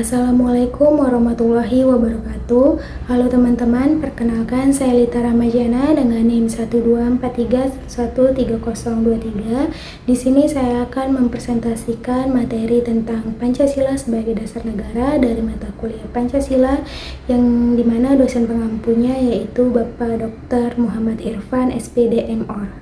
Assalamualaikum warahmatullahi wabarakatuh. Halo teman-teman, perkenalkan saya Lita Ramajana dengan NIM 124313023. Di sini saya akan mempresentasikan materi tentang Pancasila sebagai dasar negara dari mata kuliah Pancasila yang dimana dosen pengampunya yaitu Bapak Dr. Muhammad Irfan SPD MOr.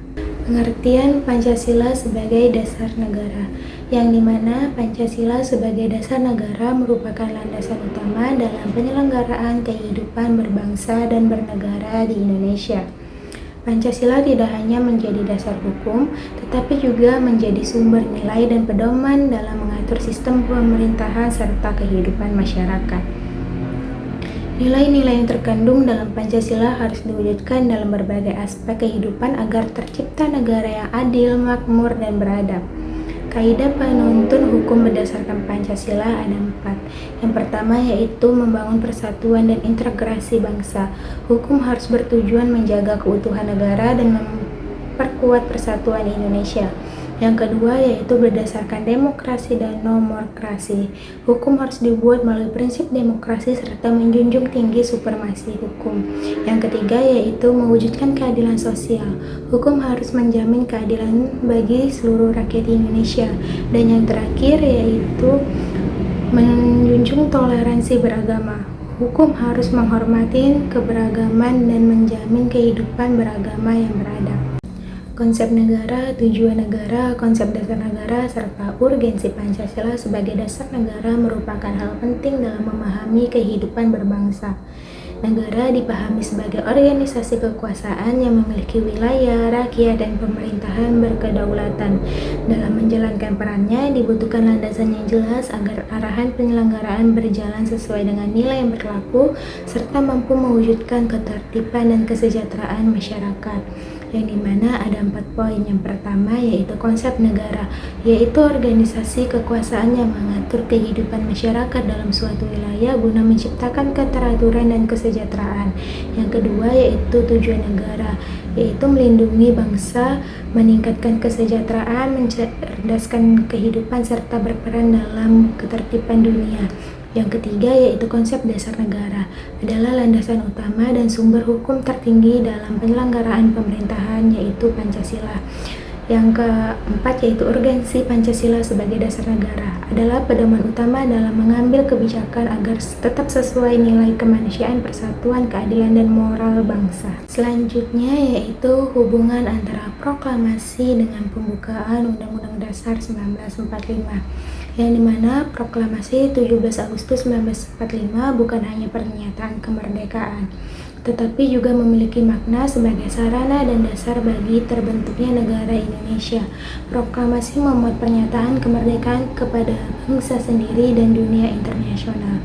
Pengertian Pancasila sebagai dasar negara, yang dimana Pancasila sebagai dasar negara merupakan landasan utama dalam penyelenggaraan kehidupan berbangsa dan bernegara di Indonesia. Pancasila tidak hanya menjadi dasar hukum, tetapi juga menjadi sumber nilai dan pedoman dalam mengatur sistem pemerintahan serta kehidupan masyarakat. Nilai-nilai yang terkandung dalam Pancasila harus diwujudkan dalam berbagai aspek kehidupan agar tercipta negara yang adil, makmur, dan beradab. Kaidah penuntun hukum berdasarkan Pancasila ada 4. Yang pertama yaitu membangun persatuan dan integrasi bangsa. Hukum harus bertujuan menjaga keutuhan negara dan memperkuat persatuan Indonesia. Yang kedua yaitu berdasarkan demokrasi dan nomokrasi. Hukum harus dibuat melalui prinsip demokrasi serta menjunjung tinggi supremasi hukum. Yang ketiga yaitu mewujudkan keadilan sosial. Hukum harus menjamin keadilan bagi seluruh rakyat Indonesia. Dan yang terakhir yaitu menjunjung toleransi beragama. Hukum harus menghormati keberagaman dan menjamin kehidupan beragama yang beradab. Konsep negara, tujuan negara, konsep dasar negara, serta urgensi Pancasila sebagai dasar negara merupakan hal penting dalam memahami kehidupan berbangsa. Negara dipahami sebagai organisasi kekuasaan yang memiliki wilayah, rakyat, dan pemerintahan berkedaulatan. Dalam menjalankan perannya, dibutuhkan landasan yang jelas agar arahan penyelenggaraan berjalan sesuai dengan nilai yang berlaku, serta mampu mewujudkan ketertiban dan kesejahteraan masyarakat. Yang dimana ada 4 poin. Yang pertama yaitu konsep negara, yaitu organisasi kekuasaan yang mengatur kehidupan masyarakat dalam suatu wilayah guna menciptakan keteraturan dan kesejahteraan. Yang kedua yaitu tujuan negara, yaitu melindungi bangsa, meningkatkan kesejahteraan, mencerdaskan kehidupan, serta berperan dalam ketertiban dunia. Yang ketiga yaitu konsep dasar negara adalah landasan utama dan sumber hukum tertinggi dalam penyelenggaraan pemerintahan yaitu Pancasila. Yang keempat yaitu urgensi Pancasila sebagai dasar negara adalah pedoman utama dalam mengambil kebijakan agar tetap sesuai nilai kemanusiaan, persatuan, keadilan, dan moral bangsa. Selanjutnya yaitu hubungan antara proklamasi dengan pembukaan Undang-Undang Dasar 1945. Yang dimana proklamasi 17 Agustus 1945 bukan hanya pernyataan kemerdekaan, tetapi juga memiliki makna sebagai sarana dan dasar bagi terbentuknya negara Indonesia. Proklamasi memuat pernyataan kemerdekaan kepada bangsa sendiri dan dunia internasional,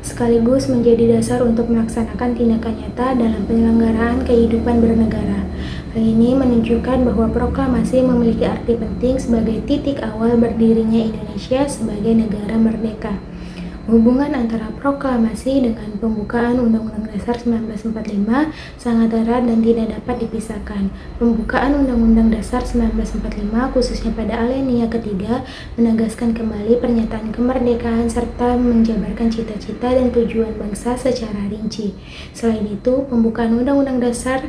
sekaligus menjadi dasar untuk melaksanakan tindakan nyata dalam penyelenggaraan kehidupan bernegara. Hal ini menunjukkan bahwa proklamasi memiliki arti penting sebagai titik awal berdirinya Indonesia sebagai negara merdeka. Hubungan antara proklamasi dengan pembukaan Undang-Undang Dasar 1945 sangat erat dan tidak dapat dipisahkan. Pembukaan Undang-Undang Dasar 1945 khususnya pada alinea ketiga menegaskan kembali pernyataan kemerdekaan serta menjabarkan cita-cita dan tujuan bangsa secara rinci. Selain itu, pembukaan Undang-Undang Dasar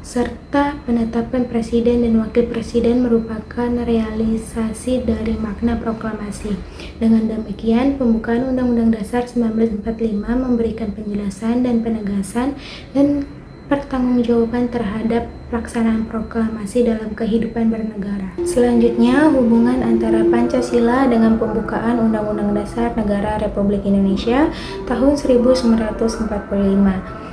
serta penetapan presiden dan wakil presiden merupakan realisasi dari makna proklamasi. Dengan demikian, pembukaan Undang-Undang Dasar 1945 memberikan penjelasan dan penegasan dan pertanggungjawaban terhadap pelaksanaan proklamasi dalam kehidupan bernegara. Selanjutnya, hubungan antara Pancasila dengan pembukaan Undang-Undang Dasar Negara Republik Indonesia tahun 1945.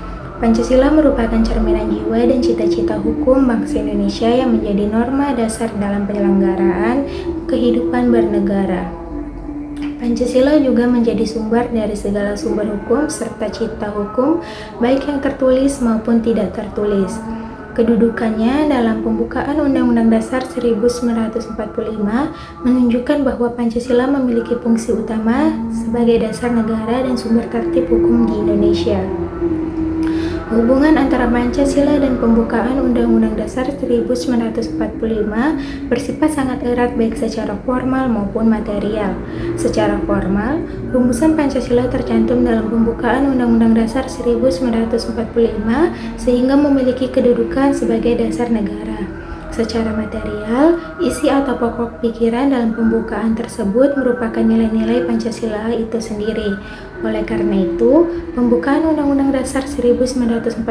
Pancasila merupakan cerminan jiwa dan cita-cita hukum bangsa Indonesia yang menjadi norma dasar dalam penyelenggaraan kehidupan bernegara. Pancasila juga menjadi sumber dari segala sumber hukum serta cita hukum, baik yang tertulis maupun tidak tertulis. Kedudukannya dalam pembukaan Undang-Undang Dasar 1945 menunjukkan bahwa Pancasila memiliki fungsi utama sebagai dasar negara dan sumber tertib hukum di Indonesia. Hubungan antara Pancasila dan pembukaan Undang-Undang Dasar 1945 bersifat sangat erat baik secara formal maupun material. Secara formal, rumusan Pancasila tercantum dalam pembukaan Undang-Undang Dasar 1945 sehingga memiliki kedudukan sebagai dasar negara. Secara material, isi atau pokok pikiran dalam pembukaan tersebut merupakan nilai-nilai Pancasila itu sendiri. Oleh karena itu, pembukaan Undang-Undang Dasar 1945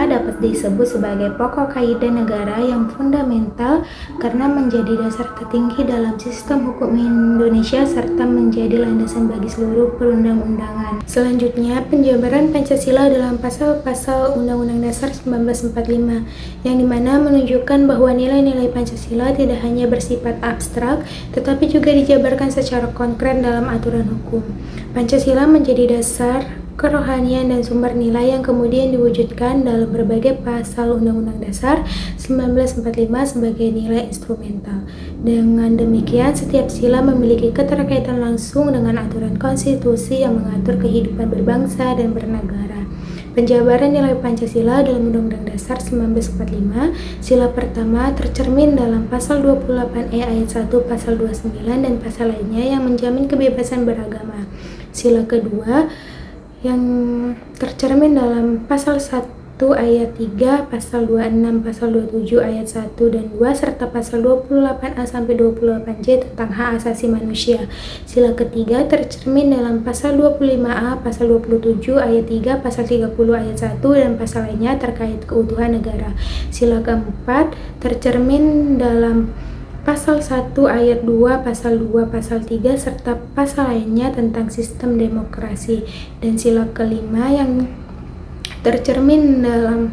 dapat disebut sebagai pokok kaidah negara yang fundamental karena menjadi dasar tertinggi dalam sistem hukum Indonesia serta menjadi landasan bagi seluruh perundang-undangan. Selanjutnya, penjabaran Pancasila dalam pasal-pasal Undang-Undang Dasar 1945 yang dimana menunjukkan bahwa nilai-nilai Pancasila tidak hanya bersifat abstrak, tetapi juga dijabarkan secara konkret dalam aturan hukum. Pancasila menjadi dasar kerohanian dan sumber nilai yang kemudian diwujudkan dalam berbagai pasal Undang-Undang Dasar 1945 sebagai nilai instrumental. Dengan demikian, setiap sila memiliki keterkaitan langsung dengan aturan konstitusi yang mengatur kehidupan berbangsa dan bernegara. Penjabaran nilai Pancasila dalam Undang-Undang Dasar 1945, sila pertama tercermin dalam pasal 28E ayat 1, pasal 29 dan pasal lainnya yang menjamin kebebasan beragama. Sila kedua yang tercermin dalam pasal 1 ayat 3, pasal 26, pasal 27 ayat 1 dan 2 serta pasal 28A sampai 28J tentang hak asasi manusia. Sila ketiga tercermin dalam pasal 25A, pasal 27 ayat 3, pasal 30 ayat 1 dan pasal lainnya terkait keutuhan negara. Sila keempat tercermin dalam pasal 1 ayat 2, pasal 2, pasal 3 serta pasal lainnya tentang sistem demokrasi. Dan sila kelima yang tercermin dalam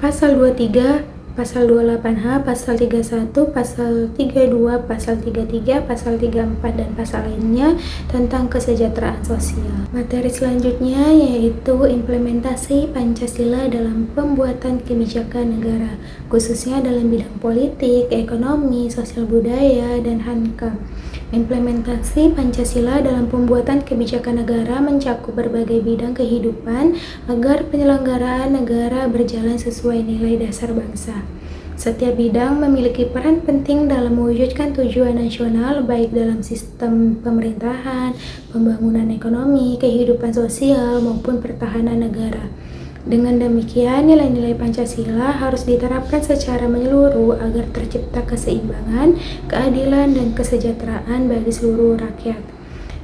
pasal 23, pasal 28H, pasal 31, pasal 32, pasal 33, pasal 34 dan pasal lainnya tentang kesejahteraan sosial. Materi selanjutnya yaitu implementasi Pancasila dalam pembuatan kebijakan negara, khususnya dalam bidang politik, ekonomi, sosial budaya, dan HANKAM. Implementasi Pancasila dalam pembuatan kebijakan negara mencakup berbagai bidang kehidupan agar penyelenggaraan negara berjalan sesuai nilai dasar bangsa. Setiap bidang memiliki peran penting dalam mewujudkan tujuan nasional baik dalam sistem pemerintahan, pembangunan ekonomi, kehidupan sosial, maupun pertahanan negara. Dengan demikian, nilai-nilai Pancasila harus diterapkan secara menyeluruh agar tercipta keseimbangan, keadilan, dan kesejahteraan bagi seluruh rakyat.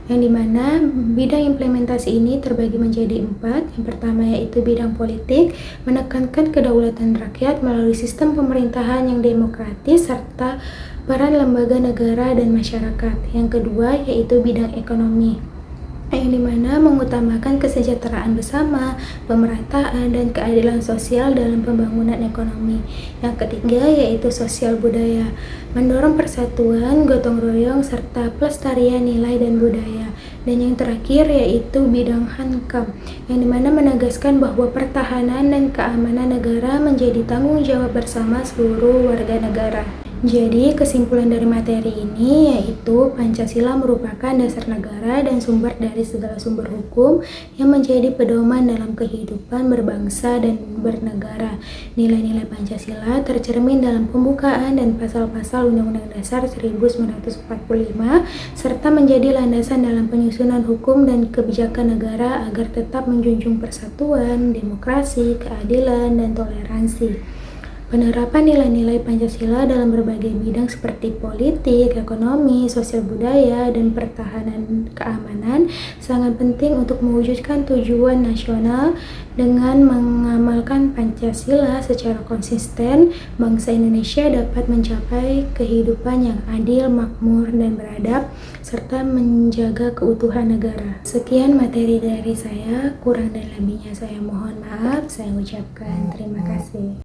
Yang dimana bidang implementasi ini terbagi menjadi 4. Yang pertama yaitu bidang politik, menekankan kedaulatan rakyat melalui sistem pemerintahan yang demokratis serta peran lembaga negara dan masyarakat. Yang kedua yaitu bidang ekonomi, yang dimana mengutamakan kesejahteraan bersama, pemerataan, dan keadilan sosial dalam pembangunan ekonomi. Yang ketiga yaitu sosial budaya, mendorong persatuan, gotong royong, serta pelestarian nilai dan budaya. Dan yang terakhir yaitu bidang HANKAM, yang dimana menegaskan bahwa pertahanan dan keamanan negara menjadi tanggung jawab bersama seluruh warga negara. Jadi, kesimpulan dari materi ini yaitu Pancasila merupakan dasar negara dan sumber dari segala sumber hukum yang menjadi pedoman dalam kehidupan berbangsa dan bernegara. Nilai-nilai Pancasila tercermin dalam pembukaan dan pasal-pasal Undang-Undang Dasar 1945 serta menjadi landasan dalam penyusunan hukum dan kebijakan negara agar tetap menjunjung persatuan, demokrasi, keadilan, dan toleransi. Penerapan nilai-nilai Pancasila dalam berbagai bidang seperti politik, ekonomi, sosial budaya, dan pertahanan keamanan sangat penting untuk mewujudkan tujuan nasional. Dengan mengamalkan Pancasila secara konsisten, bangsa Indonesia dapat mencapai kehidupan yang adil, makmur, dan beradab, serta menjaga keutuhan negara. Sekian materi dari saya, kurang dan lebihnya saya mohon maaf. Saya ucapkan terima kasih.